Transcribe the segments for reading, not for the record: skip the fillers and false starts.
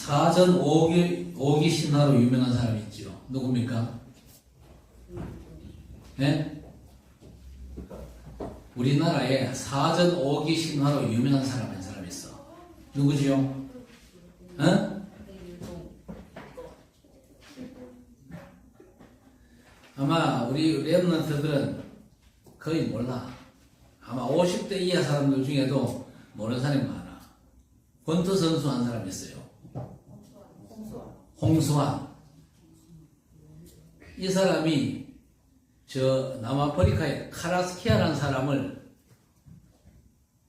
사전 오기 신화로 유명한 사람이 있죠. 누굽니까? 네? 우리나라에 사전 오기 신화로 유명한 한 사람이 있어. 누구지요? 어? 아마 우리 랩런트들은 거의 몰라. 아마 50대 이하 사람들 중에도 모르는 사람이 많아. 권투 선수 한 사람이 있어요. 홍수환. 이 사람이 저 남아프리카의 카라스키아라는 사람을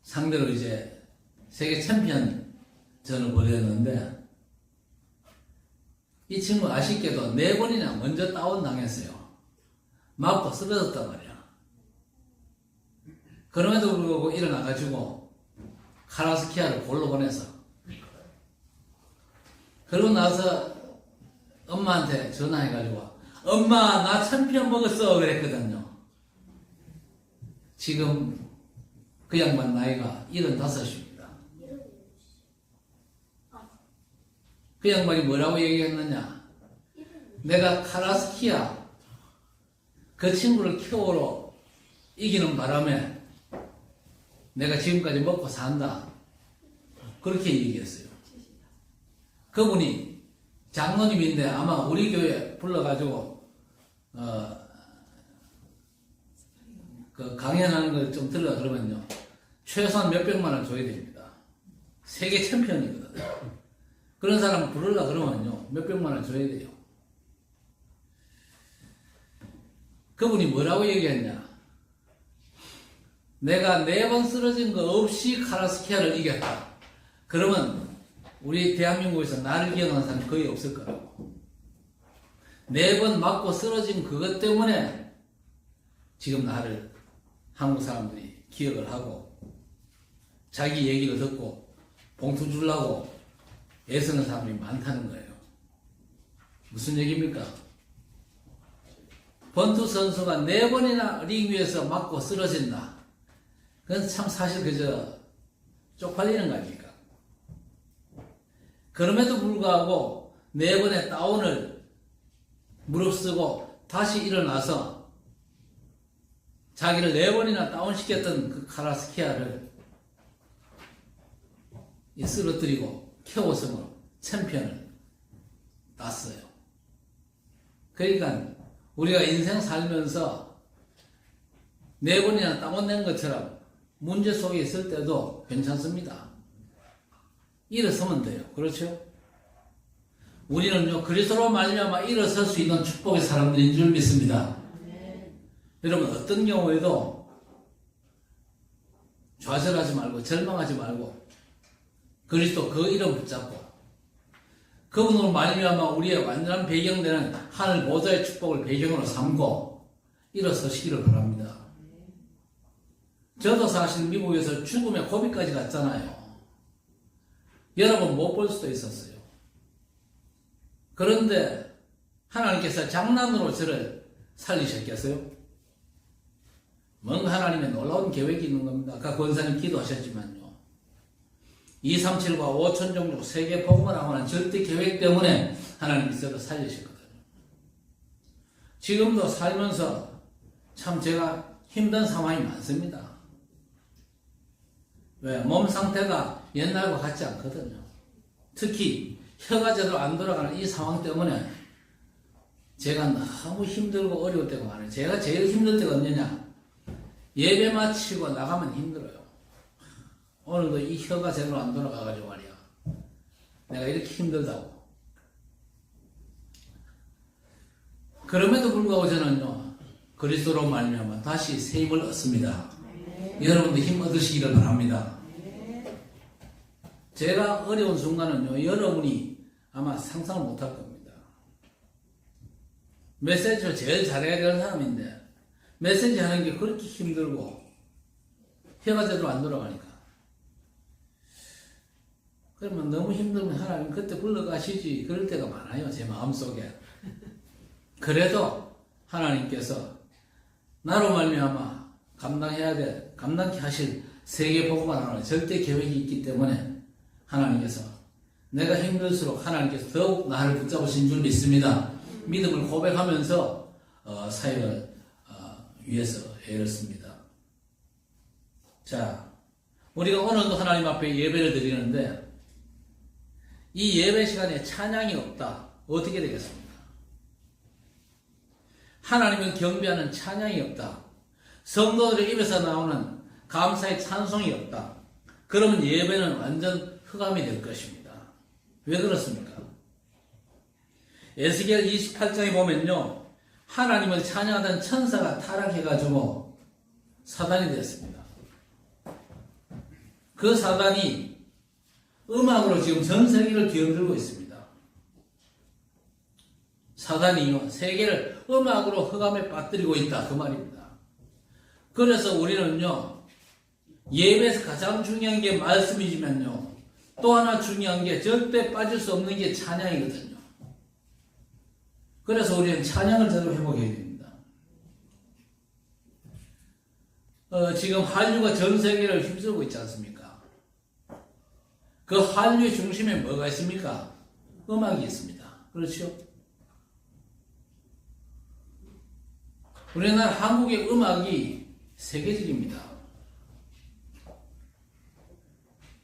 상대로 이제 세계 챔피언전을 벌였는데 이 친구 아쉽게도 4번이나 먼저 다운당했어요. 맞고 쓰러졌단 말이야. 그럼에도 불구하고 일어나가지고 카라스키아를 골로 보내서 그러고 나서 엄마한테 전화해가지고 엄마 나 챔피언 먹었어 그랬거든요. 지금 그 양반 나이가 75입니다. 그 양반이 뭐라고 얘기했느냐, 내가 카라스키아 그 친구를 KO로 이기는 바람에 내가 지금까지 먹고 산다 그렇게 얘기했어요. 그분이 장로님인데 아마 우리 교회 불러가지고 그 강연하는 걸 좀 들으려 그러면요 최소한 몇백만 원 줘야 됩니다. 세계 챔피언이거든. 그런 사람 부르려 그러면요 몇백만 원 줘야 돼요. 그분이 뭐라고 얘기했냐, 내가 4번 쓰러진 거 없이 카라스키아를 이겼다. 그러면 우리 대한민국에서 나를 기억하는 사람이 거의 없을 거라고. 4번 맞고 쓰러진 그것 때문에 지금 나를 한국 사람들이 기억을 하고 자기 얘기를 듣고 봉투 주려고 애쓰는 사람이 많다는 거예요. 무슨 얘기입니까? 권투 선수가 4번이나 링 위에서 맞고 쓰러진다. 그건 참 사실 그저 쪽팔리는 거 아닙니까? 그럼에도 불구하고 4번의 다운을 무릅쓰고 다시 일어나서 자기를 4번이나 다운시켰던 그 카라스키아를 쓰러뜨리고 KO승으로 챔피언을 땄어요. 그러니까 우리가 인생 살면서 4번이나 다운된 것처럼 문제 속에 있을 때도 괜찮습니다. 일어서면 돼요. 그렇죠? 우리는요 그리스도로 말미암아 일어설 수 있는 축복의 사람들인 줄 믿습니다. 여러분 어떤 경우에도 좌절하지 말고 절망하지 말고 그리스도 그 이름 붙잡고 그분으로 말미암아 우리의 완전한 배경되는 하늘 보좌의 축복을 배경으로 삼고 일어서시기를 바랍니다. 저도 사실 미국에서 죽음의 고비까지 갔잖아요. 여러분 못 볼 수도 있었어요. 그런데 하나님께서 장난으로 저를 살리셨겠어요? 뭔가 하나님의 놀라운 계획이 있는 겁니다. 아까 권사님 기도하셨지만요. 237과 5천 종족 세계 복음을 하는 절대 계획 때문에 하나님이 저를 살리셨거든요. 지금도 살면서 참 제가 힘든 상황이 많습니다. 왜? 몸 상태가 옛날과 같지 않거든요. 특히 혀가 제대로 안 돌아가는 이 상황 때문에 제가 너무 힘들고 어려울 때가 많아요. 제가 제일 힘들 때가 언제냐? 예배 마치고 나가면 힘들어요. 오늘도 이 혀가 제대로 안 돌아가가지고 말이야. 내가 이렇게 힘들다고. 그럼에도 불구하고 저는요 그리스도로 말미암아 다시 새 힘을 얻습니다. 여러분도 힘 얻으시기를 바랍니다. 제가 어려운 순간은요 여러분이 아마 상상을 못할 겁니다. 메시지를 제일 잘해야 되는 사람인데 메시지 하는 게 그렇게 힘들고 혀가 제대로 안 돌아가니까 그러면 너무 힘들면 하나님 그때 불러가시지 그럴 때가 많아요. 제 마음속에. 그래도 하나님께서 나로 말미암아 감당케 하실 세계 복음을 하는 절대 계획이 있기 때문에 하나님께서 내가 힘들수록 하나님께서 더욱 나를 붙잡으신 줄 믿습니다. 믿음을 고백하면서 사역을 위해서 애를 씁니다. 자, 우리가 오늘도 하나님 앞에 예배를 드리는데 이 예배 시간에 찬양이 없다. 어떻게 되겠습니까? 하나님을 경배하는 찬양이 없다. 성도들의 입에서 나오는 감사의 찬송이 없다. 그러면 예배는 완전 흑암이 될 것입니다. 왜 그렇습니까? 에스겔 28장에 보면요, 하나님을 찬양하던 천사가 타락해가지고 사단이 되었습니다. 그 사단이 음악으로 지금 전 세계를 뒤흔들고 있습니다. 사단이 세계를 음악으로 흑암에 빠뜨리고 있다, 그 말입니다. 그래서 우리는요, 예배에서 가장 중요한 게 말씀이지만요, 또 하나 중요한 게 절대 빠질 수 없는 게 찬양이거든요. 그래서 우리는 찬양을 제대로 회복해야 됩니다. 지금 한류가 전 세계를 휩쓸고 있지 않습니까? 그 한류의 중심에 뭐가 있습니까? 음악이 있습니다. 그렇죠? 우리나라 한국의 음악이 세계적입니다.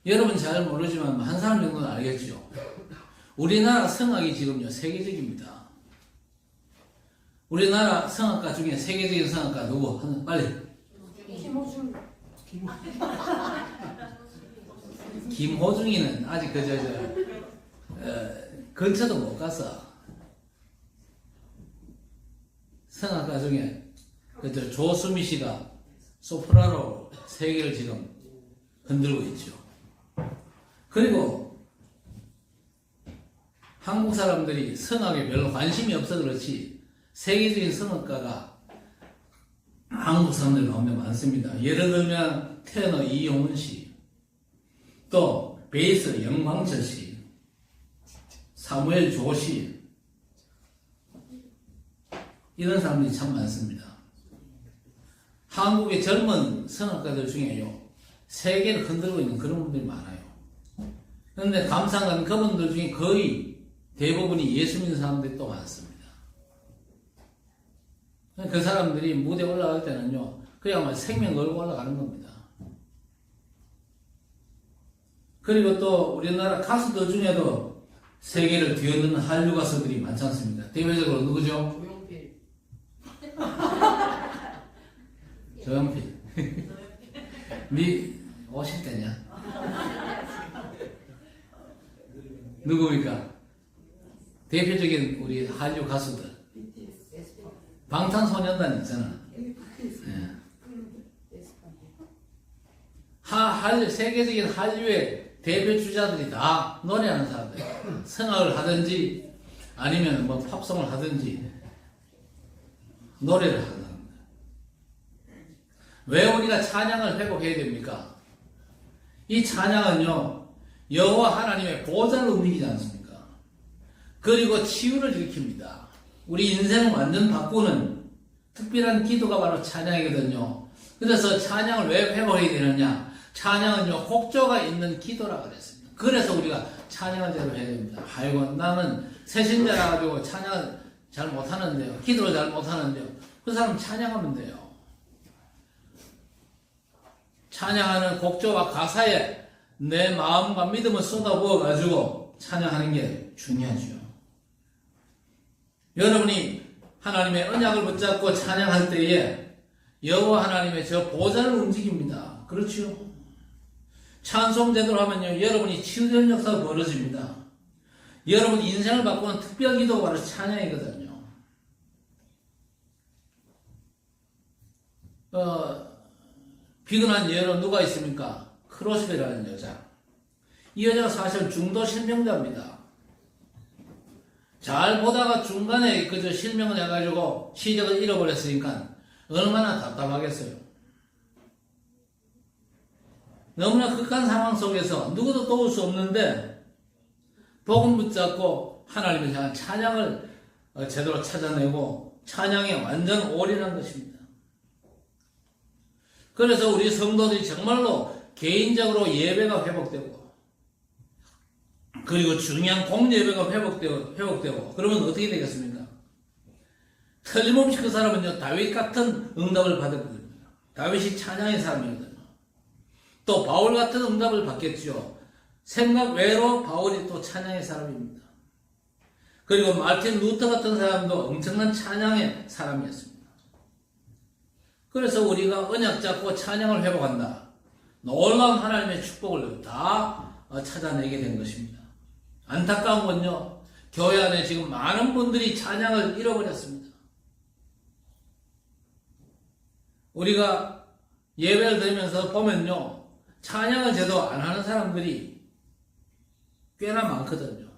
여러분 잘 모르지만 한 사람 정도는 알겠죠? 우리나라 성악이 지금요 세계적입니다. 우리나라 성악가 중에 세계적인 성악가 누구? 빨리. 김호중이는 아직 근처도 못 가서 성악가 중에 조수미 씨가 소프라노 세계를 지금 흔들고 있죠. 그리고 한국 사람들이 성악에 별로 관심이 없어 그렇지 세계적인 성악가가 한국 사람들 가운데 많습니다. 예를 들면 테너 이용훈 씨, 또 베이스 영광철 씨, 사무엘 조 씨, 이런 사람들이 참 많습니다. 한국의 젊은 성악가들 중에요, 세계를 흔들고 있는 그런 분들이 많아요. 그런데 감사한 건 그분들 중에 거의 대부분이 예수 믿는 사람들이 또 많습니다. 그 사람들이 무대에 올라갈 때는요, 그야말로 생명 걸고 올라가는 겁니다. 그리고 또 우리나라 가수들 중에도 세계를 뒤흔드는 한류 가수들이 많지 않습니까? 대표적으로 누구죠? 조용필. 네 50대냐? 누구입니까? 대표적인 우리 한류 가수들. 방탄소년단 있잖아. 네. 세계적인 한류의 대표 주자들이 다 노래하는 사람들. 성악을 하든지 아니면 뭐 팝송을 하든지 노래를 하는 사람들. 왜 우리가 찬양을 회복해야 됩니까? 이 찬양은요, 여호와 하나님의 보좌를 움직이지 않습니까? 그리고 치유를 일으킵니다. 우리 인생을 완전 바꾸는 특별한 기도가 바로 찬양이거든요. 그래서 찬양을 왜 회복해야 되느냐? 찬양은요, 혹조가 있는 기도라 그랬습니다. 그래서 우리가 찬양을 제대로 해야 됩니다. 아이고, 나는 새신자라 가지고 찬양을 잘 못하는데요. 기도를 잘 못하는데요. 그 사람 찬양하면 돼요. 찬양하는 곡조와 가사에 내 마음과 믿음을 쏟아부어 가지고 찬양하는 게 중요하죠. 여러분이 하나님의 언약을 붙잡고 찬양할 때에 여호와 하나님의 저 보좌를 움직입니다. 그렇죠? 찬송 제대로 하면요, 여러분이 치유되는 역사가 벌어집니다. 여러분 인생을 바꾸는 특별 기도가 바로 찬양이거든요. 비근한 예로 누가 있습니까? 크로스베라는 여자. 이 여자가 사실 중도 실명자입니다. 잘 보다가 중간에 그저 실명을 해가지고 시력을 잃어버렸으니까 얼마나 답답하겠어요. 너무나 극한 상황 속에서 누구도 도울 수 없는데 복음 붙잡고 하나님을 향한 찬양을 제대로 찾아내고 찬양에 완전 올인한 것입니다. 그래서 우리 성도들이 정말로 개인적으로 예배가 회복되고 그리고 중요한 공예배가 회복되고 그러면 어떻게 되겠습니까? 틀림없이 그 사람은요 다윗 같은 응답을 받았거든요. 다윗이 찬양의 사람이거든요. 또 바울 같은 응답을 받겠죠. 생각 외로 바울이 또 찬양의 사람입니다. 그리고 마르틴 루터 같은 사람도 엄청난 찬양의 사람이었습니다. 그래서 우리가 언약 잡고 찬양을 회복한다. 놀라운 하나님의 축복을 다 찾아내게 된 것입니다. 안타까운 건요, 교회 안에 지금 많은 분들이 찬양을 잃어버렸습니다. 우리가 예배를 드리면서 보면요, 찬양을 제대로 안 하는 사람들이 꽤나 많거든요.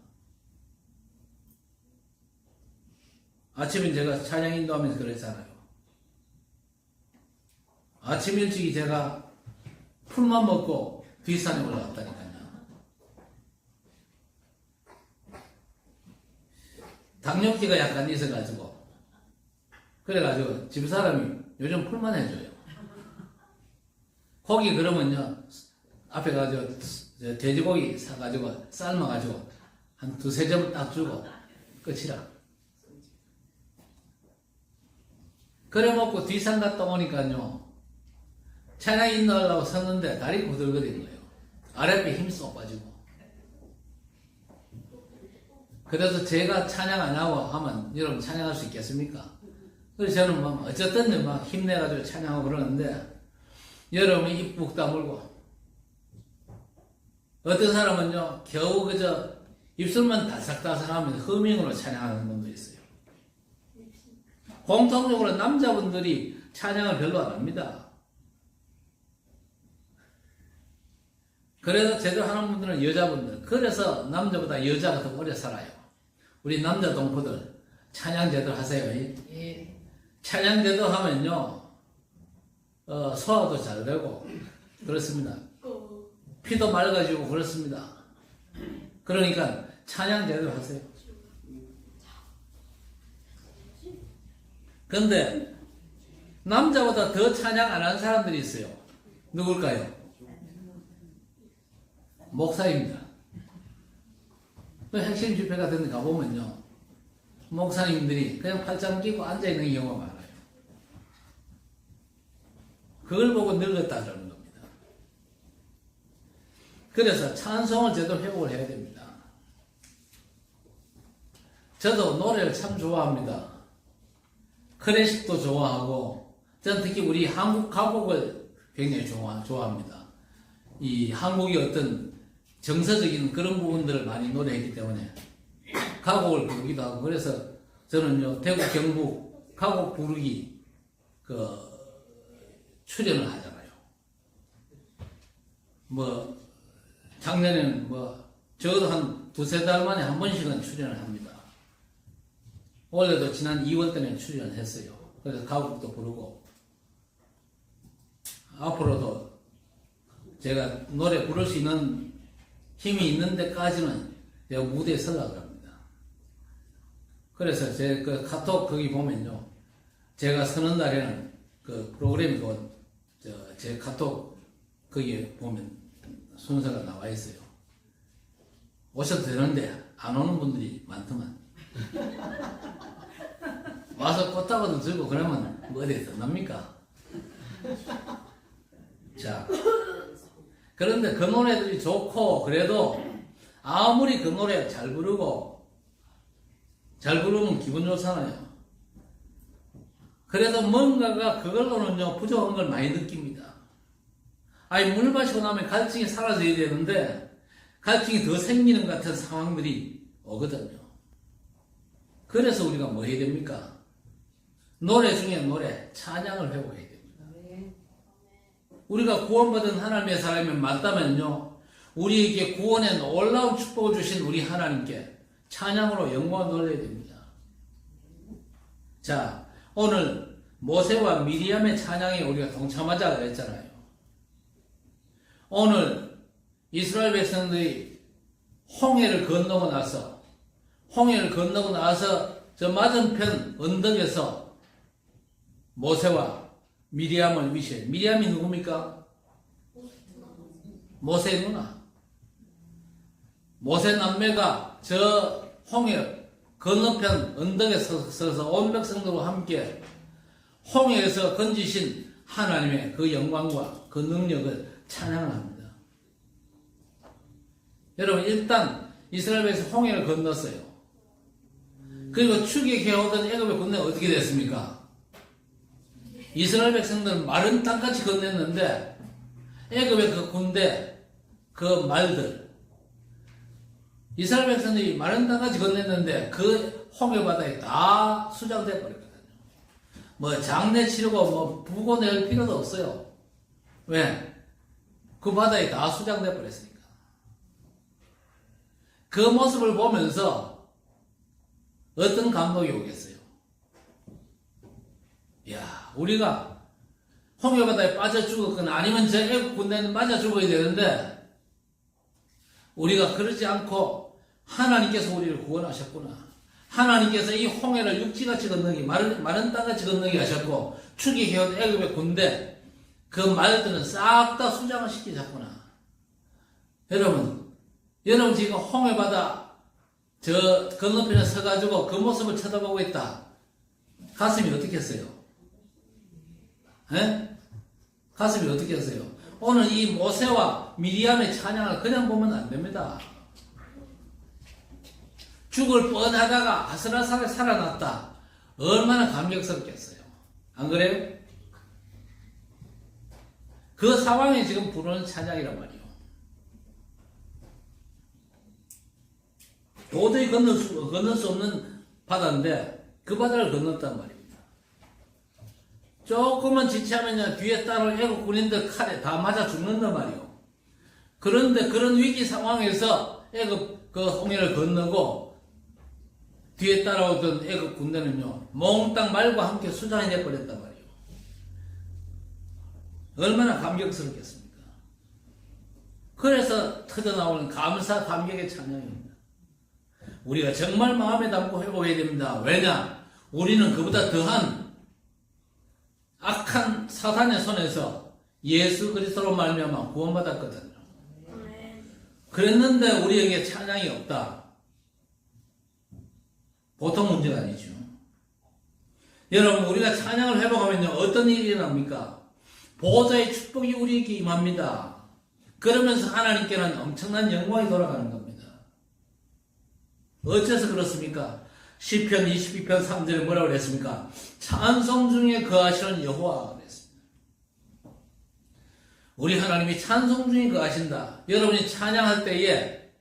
아침에 제가 찬양 인도하면서 그랬잖아요. 아침 일찍이 제가 풀만 먹고 뒷산에 올라갔다니까요. 당뇨기가 약간 있어가지고 그래가지고 집사람이 요즘 풀만 해줘요. 고기 그러면요 앞에 가지고 돼지고기 사가지고 삶아가지고 한 두세 점 딱 주고 끝이라. 그래 먹고 뒷산 갔다 오니까요 찬양 인도하려고 섰는데 다리 구들거리는 거예요. 아랫배 힘 쏙 빠지고. 그래서 제가 찬양 안 하고 하면 여러분 찬양할 수 있겠습니까? 그래서 저는 막 어쨌든 막 힘내가지고 찬양하고 그러는데 여러분이 입 푹 다물고 어떤 사람은요 겨우 그저 입술만 다삭다삭하면 허밍으로 찬양하는 분도 있어요. 공통적으로 남자분들이 찬양을 별로 안 합니다. 그래서 제대로 하는 분들은 여자분들. 그래서 남자보다 여자가 더 오래 살아요. 우리 남자 동포들 찬양 제대로 하세요. 예. 찬양 제대로 하면요 소화도 잘 되고 그렇습니다. 피도 맑아지고 그렇습니다. 그러니까 찬양 제대로 하세요. 근데 남자보다 더 찬양 안 하는 사람들이 있어요. 누굴까요? 목사입니다. 핵심 집회 같은 데 가보면요 목사님들이 그냥 팔짱 끼고 앉아있는 경우가 많아요. 그걸 보고 늙었다 그러는 겁니다. 그래서 찬송을 제대로 회복을 해야 됩니다. 저도 노래를 참 좋아합니다. 클래식도 좋아하고 저는 특히 우리 한국 가곡을 굉장히 좋아합니다. 이 한국의 어떤 정서적인 그런 부분들을 많이 노래했기 때문에 가곡을 부르기도 하고 그래서 저는요 대구 경북 가곡 부르기 출연을 하잖아요. 뭐 작년에는 적어도 한 두세 달 만에 한 번씩은 출연을 합니다. 원래도 지난 2월 때는 출연을 했어요. 그래서 가곡도 부르고 앞으로도 제가 노래 부를 수 있는 힘이 있는 데까지는 제가 무대에 서려고 합니다. 그래서 제 카톡 거기 보면요. 제가 서는 날에는 그 프로그램이 제 카톡 거기에 보면 순서가 나와 있어요. 오셔도 되는데 안 오는 분들이 많더만. 와서 꽃다발도 들고 그러면 어디에 덧납니까? 자, 그런데 그 노래들이 좋고 그래도 아무리 그 노래 잘 부르면 기분 좋잖아요. 그래도 뭔가가 그걸로는요 부족한 걸 많이 느낍니다. 아니 물 마시고 나면 갈증이 사라져야 되는데 갈증이 더 생기는 것 같은 상황들이 오거든요. 그래서 우리가 뭐 해야 됩니까? 노래 중에 노래, 찬양을 회복해야 됩니다. 우리가 구원받은 하나님의 사람이 맞다면요 우리에게 구원의 놀라운 축복을 주신 우리 하나님께 찬양으로 영광을 돌려야 됩니다. 자, 오늘 모세와 미리암의 찬양에 우리가 동참하자 그랬잖아요. 오늘 이스라엘 백성들이 홍해를 건너고 나서 저 맞은편 언덕에서 모세와 미리암을 위시해. 미리암이 누굽니까? 모세의 누나. 모세 남매가 저 홍해 건너편 언덕에 서서 온 백성들과 함께 홍해에서 건지신 하나님의 그 영광과 그 능력을 찬양합니다. 여러분, 일단 이스라엘 백성이 홍해를 건넜어요. 그리고 추격해오던 애굽의 군대가 어떻게 됐습니까? 이스라엘 백성들은 마른 땅까지 건넜는데 애굽의 그 군대, 그 말들, 이스라엘 백성들이 마른 땅까지 건넸는데 그 홍해 바다에 다 수장돼 버렸거든요. 뭐 장례 치르고 뭐 부고 낼 필요도 없어요. 왜? 그 바다에 다 수장돼 버렸으니까. 그 모습을 보면서 어떤 감동이 오겠어요? 야, 우리가 홍해 바다에 빠져 죽었거나 아니면 저 애국 군대는 맞아 죽어야 되는데 우리가 그러지 않고 하나님께서 우리를 구원하셨구나. 하나님께서 이 홍해를 육지같이 건너기, 마른 땅같이 건너게 하셨고 추기해온 애굽의 군대, 그 말들은 싹 다 수장을 시키셨구나. 여러분 지금 홍해 바다 저 건너편에 서가지고 그 모습을 쳐다보고 있다. 가슴이 어떻게 했어요? 에? 가슴이 어떻게 했어요? 오늘 이 모세와 미리암의 찬양을 그냥 보면 안 됩니다. 죽을 뻔하다가 아슬아슬하게 살아났다. 얼마나 감격스럽겠어요. 안 그래요? 그 상황에 지금 부르는 찬양이란 말이에요. 도저히 건널 수 없는 바다인데 그 바다를 건넜단 말입니다. 조금만 지체하면 뒤에 따라올 애국 군인들 칼에 다 맞아 죽는단 말이에요. 그런데 그런 위기 상황에서 애국 그 홍해를 건너고 뒤에 따라오던 애국 군대는요 몽땅 말과 함께 수장이 돼버렸단 말이에요. 얼마나 감격스럽겠습니까? 그래서 터져나오는 감사 감격의 찬양입니다. 우리가 정말 마음에 담고 회복해야 됩니다. 왜냐? 우리는 그보다 더한 악한 사탄의 손에서 예수 그리스도로 말미암아 구원받았거든요. 그랬는데 우리에게 찬양이 없다. 보통 문제가 아니죠. 여러분, 우리가 찬양을 회복하면요 어떤 일이 일어납니까? 보호자의 축복이 우리에게 임합니다. 그러면서 하나님께는 엄청난 영광이 돌아가는 겁니다. 어째서 그렇습니까? 시편 22편 3절에 뭐라고 그랬습니까? 찬송 중에 거하시는 여호와가 그랬습니다. 우리 하나님이 찬송 중에 거하신다. 여러분이 찬양할 때에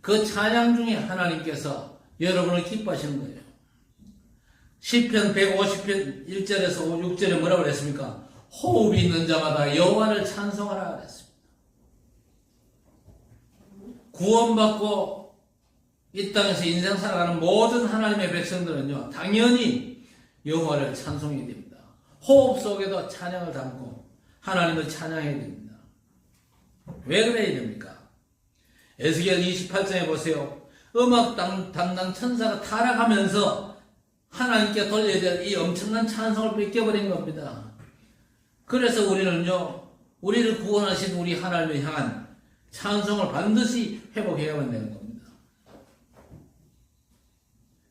그 찬양 중에 하나님께서 여러분을 기뻐하시는 거예요. 시편 150편 1절에서 6절에 뭐라고 그랬습니까? 호흡이 있는 자마다 여호와를 찬송하라 그랬습니다. 구원받고 이 땅에서 인생 살아가는 모든 하나님의 백성들은요 당연히 여호와를 찬송해야 됩니다. 호흡 속에도 찬양을 담고 하나님을 찬양해야 됩니다. 왜 그래야 됩니까? 에스겔 28장에 보세요. 음악 담당 천사가 타락하면서 하나님께 돌려야 될 이 엄청난 찬송을 뺏겨버린 겁니다. 그래서 우리는요 우리를 구원하신 우리 하나님을 향한 찬송을 반드시 회복해야만 되는 겁니다.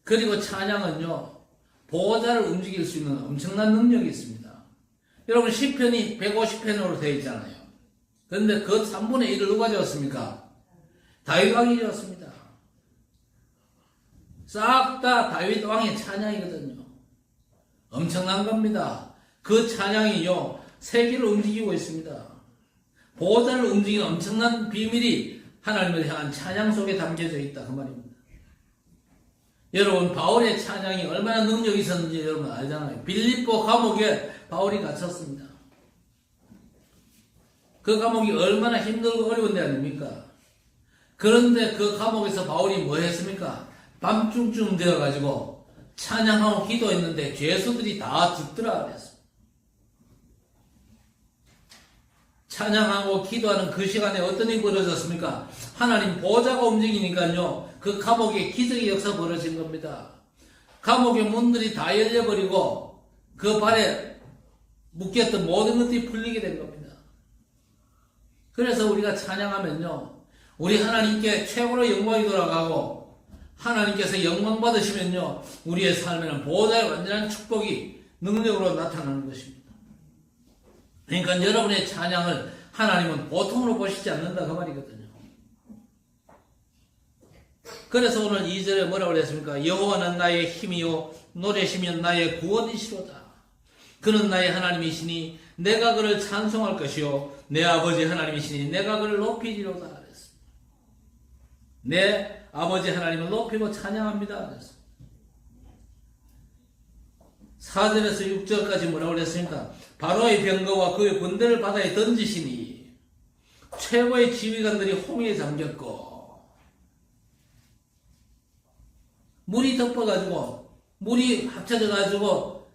그리고 찬양은요 보호자를 움직일 수 있는 엄청난 능력이 있습니다. 여러분 시편이 150편으로 되어 있잖아요. 그런데 그 3분의 1을 누가 지었습니까? 다윗 왕이 지었습니다. 싹 다 다윗 왕의 찬양이거든요. 엄청난 겁니다. 그 찬양이요 세계를 움직이고 있습니다. 보호자를 움직이는 엄청난 비밀이 하나님을 향한 찬양 속에 담겨져 있다 그 말입니다. 여러분 바울의 찬양이 얼마나 능력이 있었는지 여러분 알잖아요. 빌립보 감옥에 바울이 갇혔습니다. 그 감옥이 얼마나 힘들고 어려운 데 아닙니까? 그런데 그 감옥에서 바울이 뭐 했습니까? 밤중쯤 되어가지고 찬양하고 기도했는데 죄수들이 다 듣더라 그랬습니다. 찬양하고 기도하는 그 시간에 어떤 일이 벌어졌습니까? 하나님 보호자가 움직이니까요 그 감옥에 기적의 역사 벌어진 겁니다. 감옥의 문들이 다 열려버리고 그 발에 묶였던 모든 것들이 풀리게 된 겁니다. 그래서 우리가 찬양하면요 우리 하나님께 최고로 영광이 돌아가고 하나님께서 영광 받으시면요, 우리의 삶에는 보호자의 완전한 축복이 능력으로 나타나는 것입니다. 그러니까 여러분의 찬양을 하나님은 보통으로 보시지 않는다 그 말이거든요. 그래서 오늘 2절에 뭐라고 그랬습니까? 여호와는 나의 힘이요 노래시면 나의 구원이시로다. 그는 나의 하나님이시니 내가 그를 찬송할 것이요 내 아버지 하나님이시니 내가 그를 높이리로다 그랬습니다. 내 아버지 하나님을 높이고 찬양합니다 그랬습니다. 4절에서 6절까지 뭐라고 그랬습니까? 바로의 병거와 그의 군대를 바다에 던지시니 최고의 지휘관들이 홍해에 잠겼고 물이 덮어가지고 물이 합쳐져가지고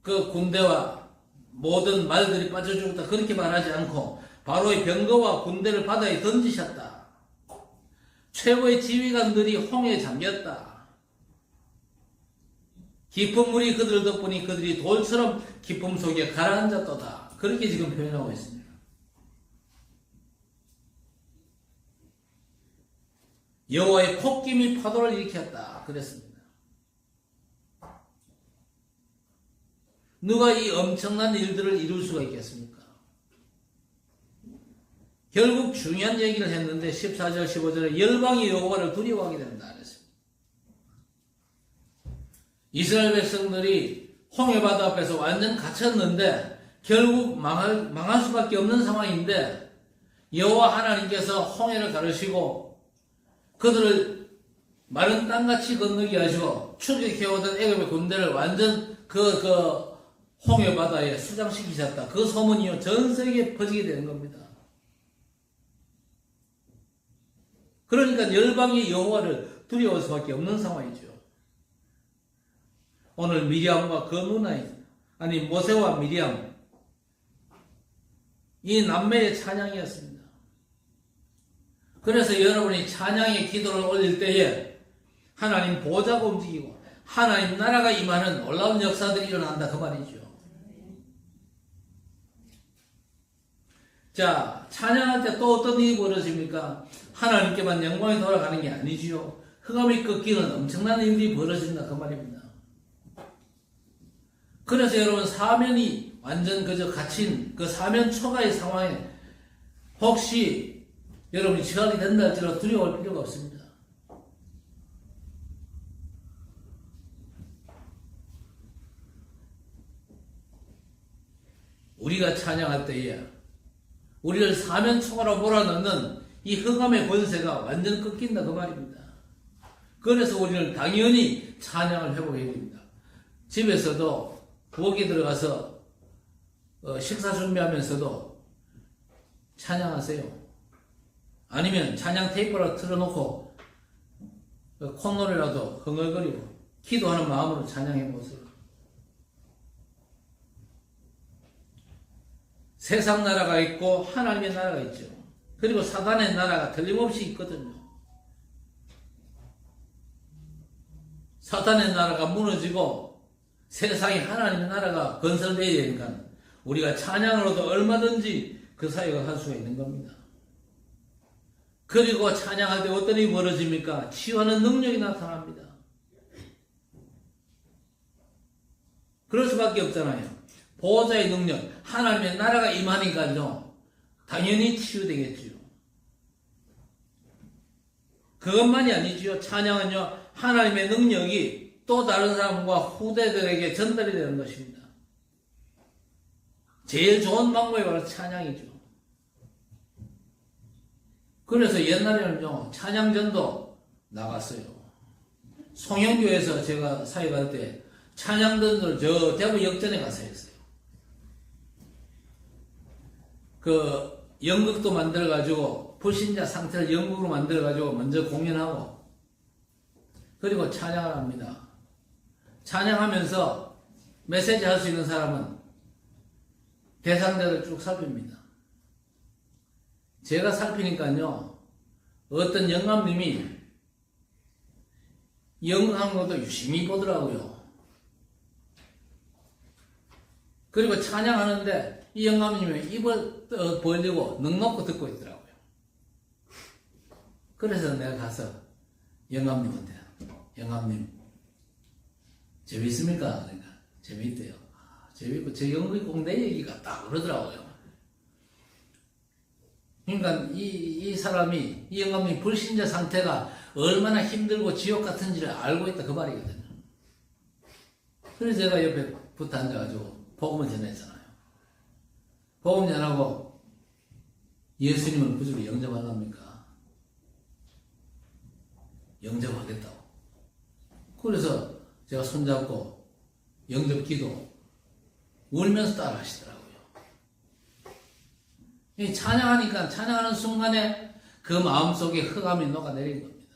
그 군대와 모든 말들이 빠져 죽었다 그렇게 말하지 않고 바로의 병거와 군대를 바다에 던지셨다. 최고의 지휘관들이 홍해에 잠겼다. 깊은 물이 그들을 덮으니 그들이 돌처럼 깊음 속에 가라앉았도다. 그렇게 지금 표현하고 있습니다. 여호와의 폭김이 파도를 일으켰다 그랬습니다. 누가 이 엄청난 일들을 이룰 수가 있겠습니까? 결국 중요한 얘기를 했는데 14절 15절에 열방이 여호와를 두려워하게 된다 그랬습니다. 이스라엘 백성들이 홍해바다 앞에서 완전 갇혔는데 결국 망할 수밖에 없는 상황인데 여호와 하나님께서 홍해를 가르시고 그들을 마른 땅같이 건너게 하시고 출격해오던 애굽의 군대를 완전 홍해 바다에 수장시키셨다. 그 소문이요 전 세계에 퍼지게 되는 겁니다. 그러니까 열방이 여호와를 두려워할 수밖에 없는 상황이죠. 오늘 미리암과 그 누나의 아니 모세와 미리암 이 남매의 찬양이었습니다. 그래서 여러분이 찬양의 기도를 올릴 때에 하나님 보호자가 움직이고 하나님 나라가 임하는 놀라운 역사들이 일어난다 그 말이죠. 자, 찬양할 때 또 어떤 일이 벌어집니까? 하나님께만 영광이 돌아가는 게 아니지요. 흑암이 꺾이는 엄청난 일이 벌어진다 그 말입니다. 그래서 여러분 사면이 완전 그저 갇힌 그 사면 초과의 상황에 혹시 여러분이 처하게 된다 할지라도 두려워할 필요가 없습니다. 우리가 찬양할 때에 우리를 사면초가로 몰아넣는 이 흑암의 권세가 완전 꺾인다 그 말입니다. 그래서 우리는 당연히 찬양을 회복해야 됩니다. 집에서도 부엌에 들어가서 식사 준비하면서도 찬양하세요. 아니면 찬양 테이프를 틀어놓고 콧노래라도 흥얼거리고 기도하는 마음으로 찬양해보세요. 세상 나라가 있고 하나님의 나라가 있죠. 그리고 사단의 나라가 틀림없이 있거든요. 사단의 나라가 무너지고 세상에 하나님의 나라가 건설되어야 되니까 우리가 찬양으로도 얼마든지 그 사역을 할 수가 있는 겁니다. 그리고 찬양할 때 어떤 일이 벌어집니까? 치유하는 능력이 나타납니다. 그럴 수밖에 없잖아요. 보호자의 능력, 하나님의 나라가 임하니까요. 당연히 치유되겠지요. 그것만이 아니지요. 찬양은요. 하나님의 능력이 또 다른 사람과 후대들에게 전달이 되는 것입니다. 제일 좋은 방법이 바로 찬양이죠. 그래서 옛날에는요. 찬양전도 나갔어요. 송영교에서 제가 사역할 때 찬양전도를 저 대구 역전에 가서 했어요. 그 연극도 만들어가지고 불신자 상태를 연극으로 만들어가지고 먼저 공연하고 그리고 찬양을 합니다. 찬양하면서 메시지 할 수 있는 사람은 대상자를 쭉 살핍니다. 제가 살피니까요. 어떤 영감님이 연극하는 것도 유심히 보더라고요. 그리고 찬양하는데 이 영감님이 입을 벌리고 넋 놓고 듣고 있더라고요. 그래서 내가 가서 영감님한테, 영감님, 재밌습니까? 그러니까, 재밌대요. 재밌고, 저 연극이 꼭 내 얘기 같다. 그러더라고요. 그러니까, 이 사람이, 이 영감님 불신자 상태가 얼마나 힘들고 지옥 같은지를 알고 있다. 그 말이거든요. 그래서 제가 옆에 붙어 앉아가지고, 복음을 전했잖아요. 복음 전하고, 예수님을 구주로 영접하랍니까? 영접하겠다고. 그래서 제가 손잡고 영접 기도 울면서 따라 하시더라고요. 이 찬양하니까 찬양하는 순간에 그 마음속에 흑암이 녹아내린 겁니다.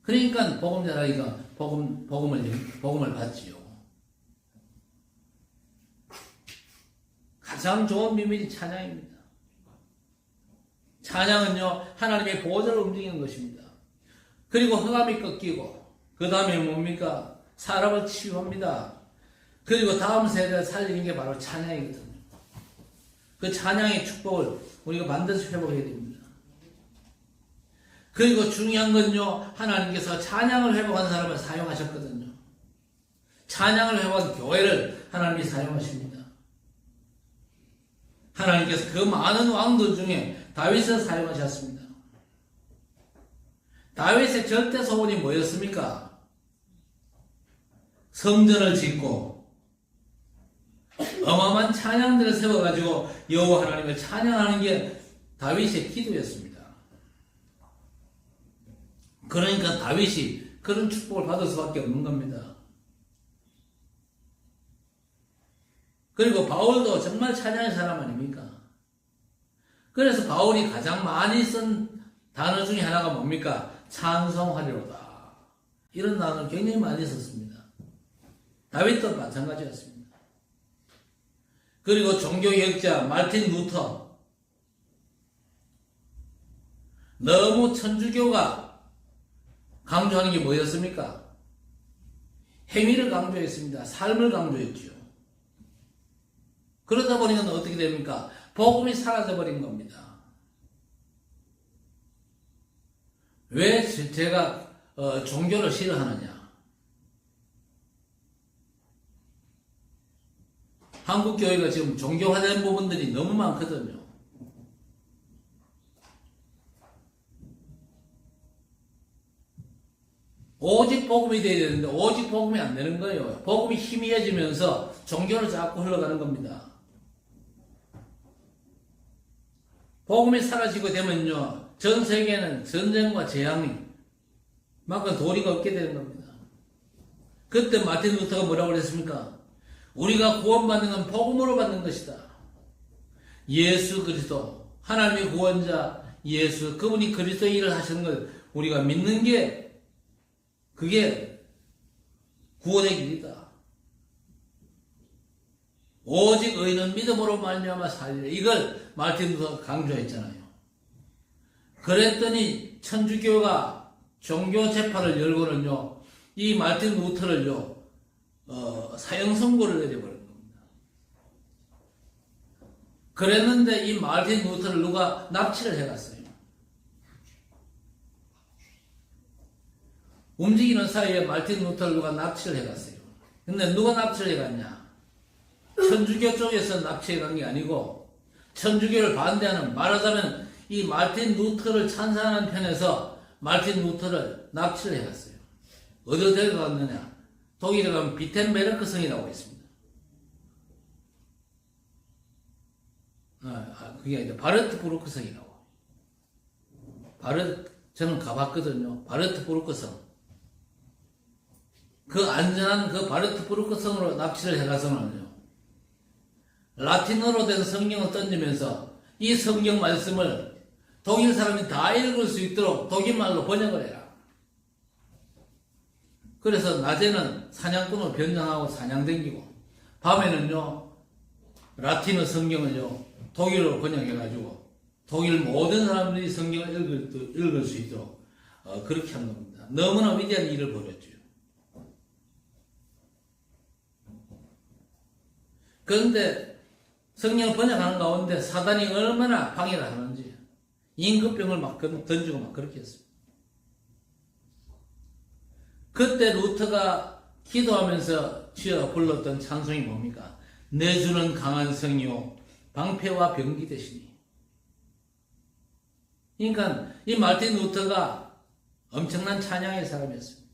그러니까 복음 전하기가 복음을 받지요. 가장 좋은 비밀이 찬양입니다. 찬양은요, 하나님의 보좌를 움직이는 것입니다. 그리고 흑암이 꺾이고, 그 다음에 뭡니까? 사람을 치유합니다. 그리고 다음 세대를 살리는 게 바로 찬양이거든요. 그 찬양의 축복을 우리가 반드시 회복해야 됩니다. 그리고 중요한 건요, 하나님께서 찬양을 회복한 사람을 사용하셨거든요. 찬양을 회복한 교회를 하나님이 사용하십니다. 하나님께서 그 많은 왕들 중에 다윗을 사용하셨습니다. 다윗의 절대 소원이 뭐였습니까? 성전을 짓고 어마어마한 찬양들을 세워가지고 여호와 하나님을 찬양하는 게 다윗의 기도였습니다. 그러니까 다윗이 그런 축복을 받을 수밖에 없는 겁니다. 그리고 바울도 정말 찬양의 사람 아닙니까? 그래서 바울이 가장 많이 쓴 단어 중에 하나가 뭡니까? 찬송하리로다. 이런 단어를 굉장히 많이 썼습니다. 다윗도 마찬가지였습니다. 그리고 종교개혁자 마틴 루터, 너무 천주교가 강조하는 게 뭐였습니까? 행위를 강조했습니다. 삶을 강조했죠. 그러다 보니까 어떻게 됩니까? 복음이 사라져버린 겁니다. 왜 제가 종교를 싫어하느냐? 한국 교회가 지금 종교화된 부분들이 너무 많거든요. 오직 복음이 돼야 되는데 오직 복음이 안 되는 거예요. 복음이 희미해지면서 종교로 자꾸 흘러가는 겁니다. 복음이 사라지고 되면요, 전 세계는 전쟁과 재앙이 막간 도리가 없게 되는 겁니다. 그때 마틴 루터가 뭐라고 그랬습니까? 우리가 구원받는 건 복음으로 받는 것이다. 예수 그리스도, 하나님의 구원자 예수, 그분이 그리스도의 일을 하시는 걸 우리가 믿는 게 그게 구원의 길이다. 오직 의인은 믿음으로 말미암아 살리라. 이걸 마틴 루터가 강조했잖아요. 그랬더니 천주교가 종교 재판을 열고는요, 이 마틴 루터를요, 사형 선고를 내려버린 겁니다. 그랬는데 이 마틴 루터를 누가 납치를 해갔어요. 움직이는 사이에 마틴 루터를 누가 납치를 해갔어요. 근데 누가 납치를 해갔냐? 천주교 쪽에서 납치해간 게 아니고 천주교를 반대하는, 말하자면 이 마틴 루터를 찬성하는 편에서 마틴 루터를 납치를 해갔어요. 어디로 데려갔느냐? 독일에 가면 비텐베르크 성이라고 있습니다. 그게 아니라 바르트부르크 성이라고. 저는 가봤거든요. 바르트부르크 성. 그 안전한 그 바르트부르크 성으로 납치를 해가서는요, 라틴어로 된 성경을 던지면서 이 성경 말씀을 독일 사람이 다 읽을 수 있도록 독일말로 번역을 해라. 그래서 낮에는 사냥꾼을 변장하고 사냥 댕기고, 밤에는요, 라틴어 성경을요, 독일어로 번역해가지고 독일 모든 사람들이 성경을 읽을 수 있도록 그렇게 한 겁니다. 너무나 위대한 일을 벌였죠. 그런데 성경을 번역하는 가운데 사단이 얼마나 방해를 하는지, 임금병을 막 던지고 막 그렇게 했습니다. 그때 루터가 기도하면서 지어 불렀던 찬송이 뭡니까? 내 주는 강한 성이요 방패와 병기 되시니. 그러니까 이 마틴 루터가 엄청난 찬양의 사람이었습니다.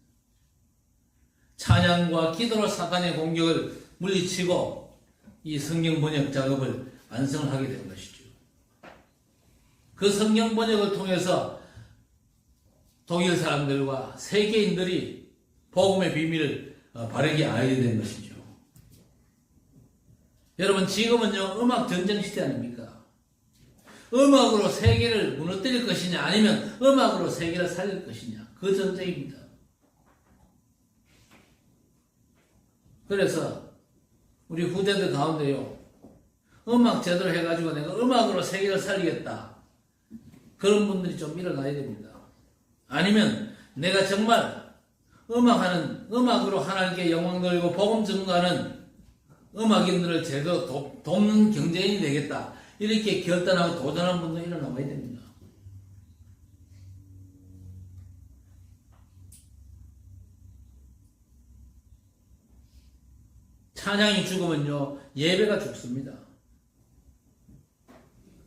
찬양과 기도로 사탄의 공격을 물리치고 이 성경 번역 작업을 완성을 하게 된 것이죠. 그 성경 번역을 통해서 독일 사람들과 세계인들이 복음의 비밀을 바르게 알게 된 것이죠. 여러분, 지금은요, 음악 전쟁 시대 아닙니까? 음악으로 세계를 무너뜨릴 것이냐, 아니면 음악으로 세계를 살릴 것이냐, 그 전쟁입니다. 그래서 우리 후대들 가운데요, 음악 제대로 해가지고 내가 음악으로 세계를 살리겠다, 그런 분들이 좀 일어나야 됩니다. 아니면 내가 정말 음악으로 하나님께 영광 돌리고 복음 증거하는 음악인들을 제대로 돕는 경제인이 되겠다, 이렇게 결단하고 도전하는 분들이 일어나야 됩니다. 찬양이 죽으면요, 예배가 죽습니다.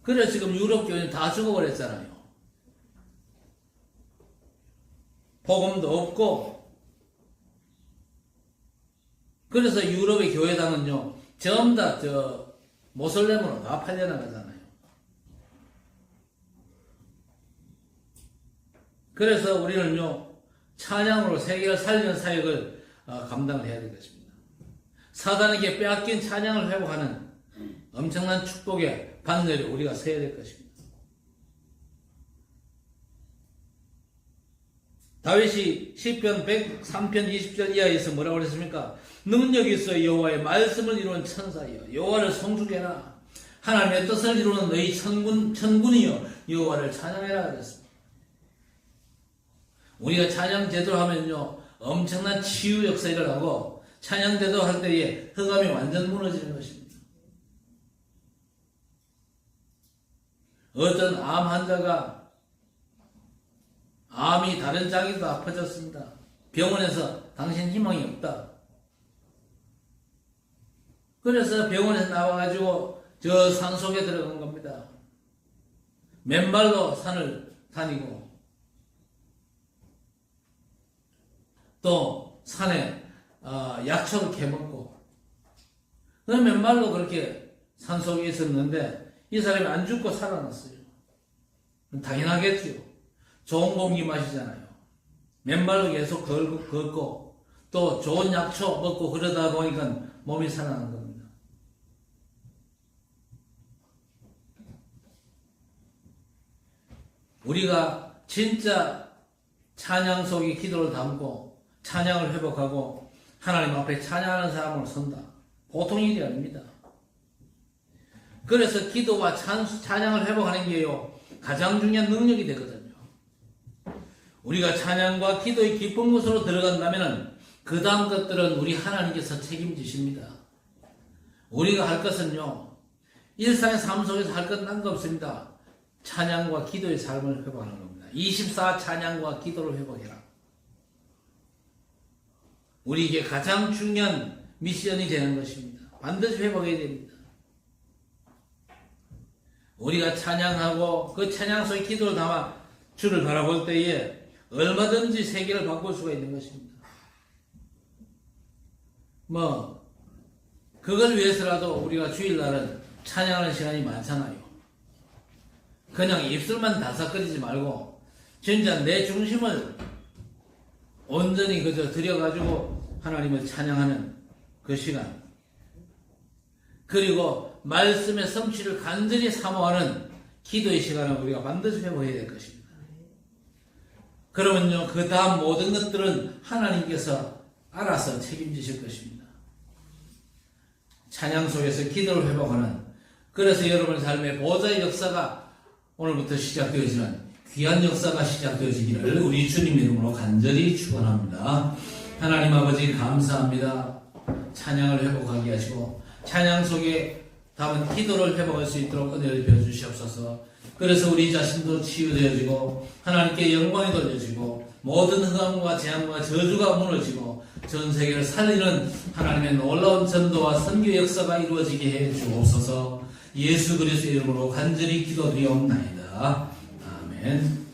그래서 지금 유럽 교회는 다 죽어버렸잖아요. 복음도 없고. 그래서 유럽의 교회당은요, 전부 다 모슬렘으로 다 팔려나가잖아요. 그래서 우리는요, 찬양으로 세계를 살리는 사역을 감당을 해야 될 것입니다. 사단에게 빼앗긴 찬양을 회복하는 엄청난 축복의 반열에 우리가 서야 될 것입니다. 다윗이 시편 103편 20절 이하에서 뭐라고 그랬습니까? 능력이 있어 여호와의 말씀을 이루는 천사여 여호와를 송축해라. 하나님의 뜻을 이루는 너희 천군이여 여호와를 찬양해라 그랬습니다. 우리가 찬양 제대로 하면요, 엄청난 치유 역사 일어나고, 찬양 제대로 할 때에 흑암이 완전 무너지는 것입니다. 어떤 암 환자가 암이 다른 장기도 아파졌습니다. 병원에서 당신 희망이 없다. 그래서 병원에서 나와가지고 저 산 속에 들어간 겁니다. 맨발로 산을 다니고 또 산에 약초를 캐먹고 맨발로 그렇게 산 속에 있었는데 이 사람이 안 죽고 살아났어요. 당연하겠죠. 좋은 공기 마시잖아요. 맨발로 계속 걷고 또 좋은 약초 먹고 그러다 보니까 몸이 살아난 겁니다. 우리가 진짜 찬양 속에 기도를 담고 찬양을 회복하고 하나님 앞에 찬양하는 사람으로 선다. 보통 일이 아닙니다. 그래서 기도와 찬양을 회복하는 게요, 가장 중요한 능력이 되거든요. 우리가 찬양과 기도의 깊은 곳으로 들어간다면 그 다음 것들은 우리 하나님께서 책임지십니다. 우리가 할 것은요, 일상의 삶 속에서 할 것 난 거 없습니다. 찬양과 기도의 삶을 회복하는 겁니다. 24 찬양과 기도를 회복해라. 우리에게 가장 중요한 미션이 되는 것입니다. 반드시 회복해야 됩니다. 우리가 찬양하고 그 찬양 속에 기도를 담아 주를 바라볼 때에 얼마든지 세계를 바꿀 수가 있는 것입니다. 그걸 위해서라도 우리가 주일날은 찬양하는 시간이 많잖아요. 그냥 입술만 다삭거리지 말고 진짜 내 중심을 온전히 그저 들여가지고 하나님을 찬양하는 그 시간, 그리고 말씀의 성취를 간절히 사모하는 기도의 시간을 우리가 반드시 회복해야 될 것입니다. 그러면요, 그 다음 모든 것들은 하나님께서 알아서 책임지실 것입니다. 찬양 속에서 기도를 회복하는, 그래서 여러분 삶의 보좌의 역사가 오늘부터 시작되어지는 귀한 역사가 시작되어지기를 우리 주님 이름으로 간절히 축원합니다. 하나님 아버지 감사합니다. 찬양을 회복하게 하시고 찬양 속에 다음은 기도를 회복할 수 있도록 은혜를 베어주시옵소서. 그래서 우리 자신도 치유되어지고 하나님께 영광이 돌려지고 모든 흑암과 재앙과 저주가 무너지고 전 세계를 살리는 하나님의 놀라운 전도와 선교 역사가 이루어지게 해 주옵소서. 예수 그리스도의 이름으로 간절히 기도드리옵나이다. 아멘.